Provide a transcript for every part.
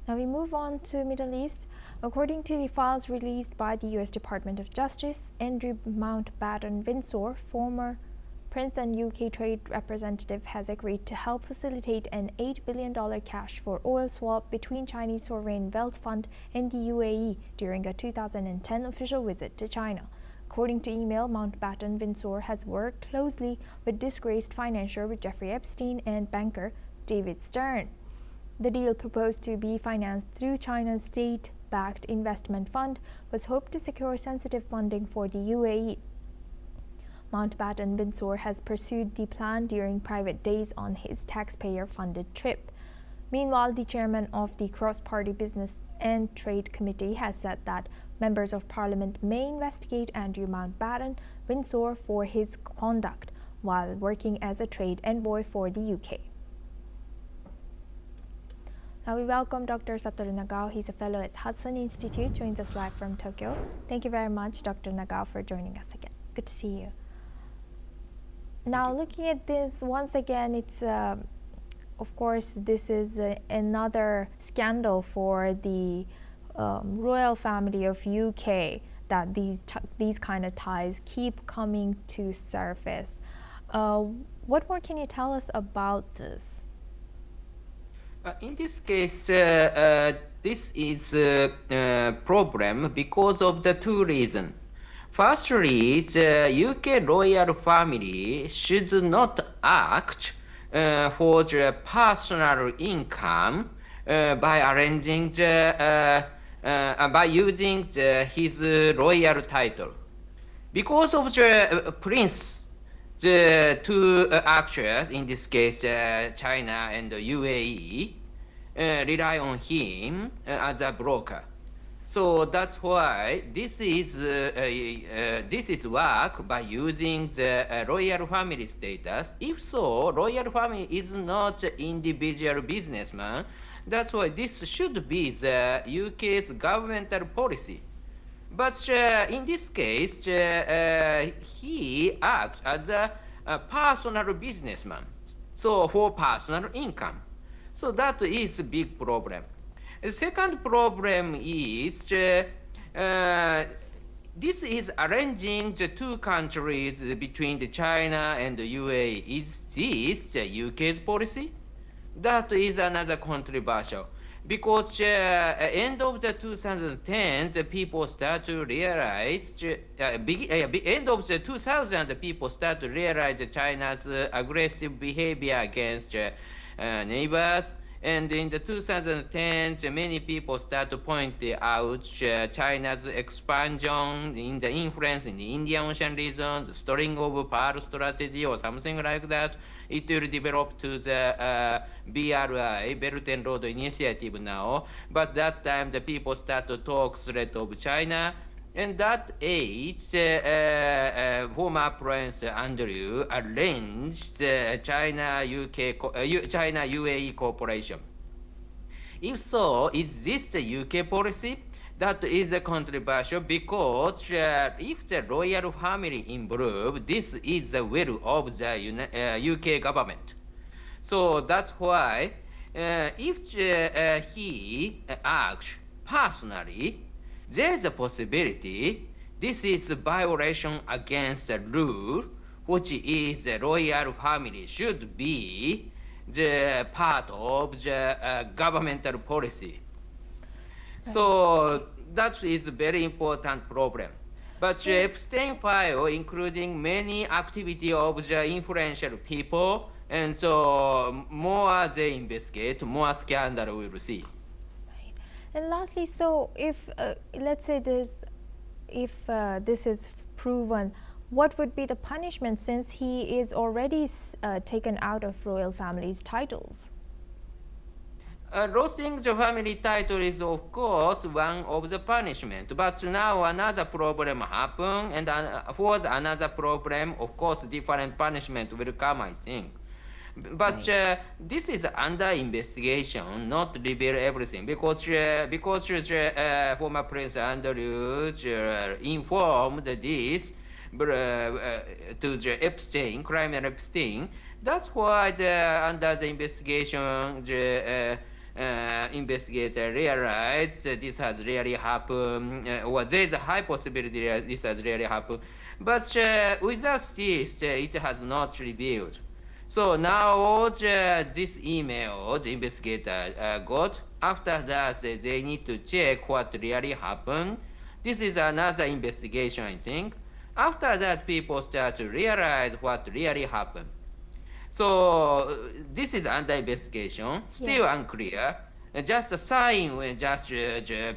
Now we move on to Middle East. According to the files released by the U.S. Department of Justice, Andrew Mountbatten-Windsor, former Prince and UK trade representative, has agreed to help facilitate an $8 billion cash for oil swap between Chinese sovereign wealth fund and the UAE during a 2010 official visit to China. According to email, Mountbatten-Windsor has worked closely with disgraced financier Jeffrey Epstein and banker David Stern. The deal, proposed to be financed through China's state-backed investment fund, was hoped to secure sensitive funding for the UAE. Mountbatten-Windsor has pursued the plan during private days on his taxpayer-funded trip. Meanwhile, the chairman of the Cross-Party Business and Trade Committee has said that members of parliament may investigate Andrew Mountbatten-Windsor for his conduct while working as a trade envoy for the UK. Now we welcome Dr. Satoru Nagao. He's a fellow at Hudson Institute, joins us live from Tokyo. Thank you very much, Dr. Nagao, for joining us again. Good to see you. Now, looking at this once again, it's of course this is another scandal for the royal family of UK, that these kind of ties keep coming to surface. What more can you tell us about this? In this case, this is a problem because of the two reasons. Firstly, the UK royal family should not act for the personal income by arranging by using his royal title. Because of the prince, the two actors, in this case China and the UAE, rely on him as a broker. So that's why this is work by using the royal family status. If so, royal family is not individual businessman. That's why this should be the UK's governmental policy. But in this case, he acts as a personal businessman, so for personal income. So that is a big problem. The second problem is this is arranging the two countries between the China and the UAE. Is this the UK's policy? That is another controversial. Because end of the 2010, the people start to realize, end of the 2000, the people start to realize China's aggressive behavior against neighbors. And in the 2010s, many people start to point out China's expansion in the influence in the Indian Ocean region, the string of pearl strategy or something like that. It will develop to the BRI, Belt and Road Initiative now. But that time, the people start to talk threat of China. And that age, former Prince Andrew arranged China-UAE cooperation. If so, is this the UK policy? That is a controversial because if the royal family involved, this is the will of the UK government. So that's why if he acts personally, there's a possibility this is a violation against the rule, which is the royal family should be the part of the governmental policy. Right. So that is a very important problem. But the Epstein file, including many activity of the influential people, and so more they investigate, more scandal we will see. And lastly, so if let's say this is proven, what would be the punishment since he is already taken out of royal family's titles? Losing the family title is of course one of the punishment, but now another problem happened, and for another problem, of course, different punishment will come, I think. But this is under investigation, not reveal everything, because former Prince Andrew informed this to the Epstein, criminal Epstein. That's why under the investigation, investigator realized that this has really happened, or there is a high possibility that this has really happened. But without this, it has not revealed. So now this email the investigator got, after that they need to check what really happened. This is another investigation, I think. After that, people start to realize what really happened. So this is under investigation, still unclear. Just a sign when just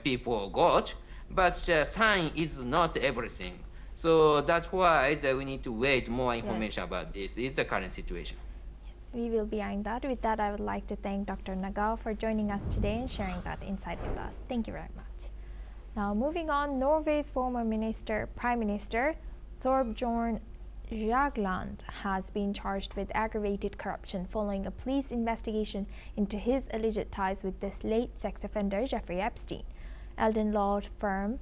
people got, but sign is not everything. So that's why we need to wait more information about this. It's the current situation. Yes, we will be eyeing that. With that, I would like to thank Dr. Nagao for joining us today and sharing that insight with us. Thank you very much. Now, moving on, Norway's former Prime Minister Thorbjørn Jagland has been charged with aggravated corruption following a police investigation into his alleged ties with this late sex offender Jeffrey Epstein. Eldon law firm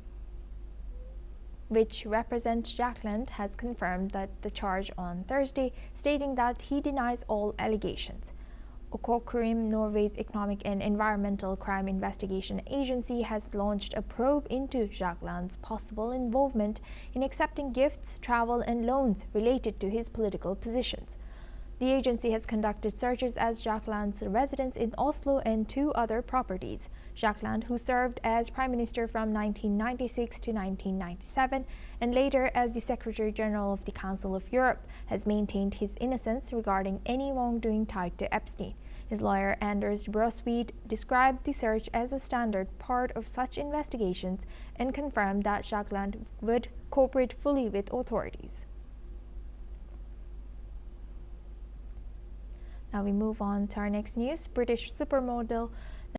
which represents Jagland has confirmed that the charge on Thursday, stating that he denies all allegations. Økokrim, Norway's economic and environmental crime investigation agency, has launched a probe into Jagland's possible involvement in accepting gifts, travel and loans related to his political positions. The agency has conducted searches at Jagland's residence in Oslo and 2 other properties. Jagland, who served as Prime Minister from 1996 to 1997 and later as the Secretary General of the Council of Europe, has maintained his innocence regarding any wrongdoing tied to Epstein. His lawyer Anders Brosweed described the search as a standard part of such investigations and confirmed that Jagland would cooperate fully with authorities. Now we move on to our next news. British supermodel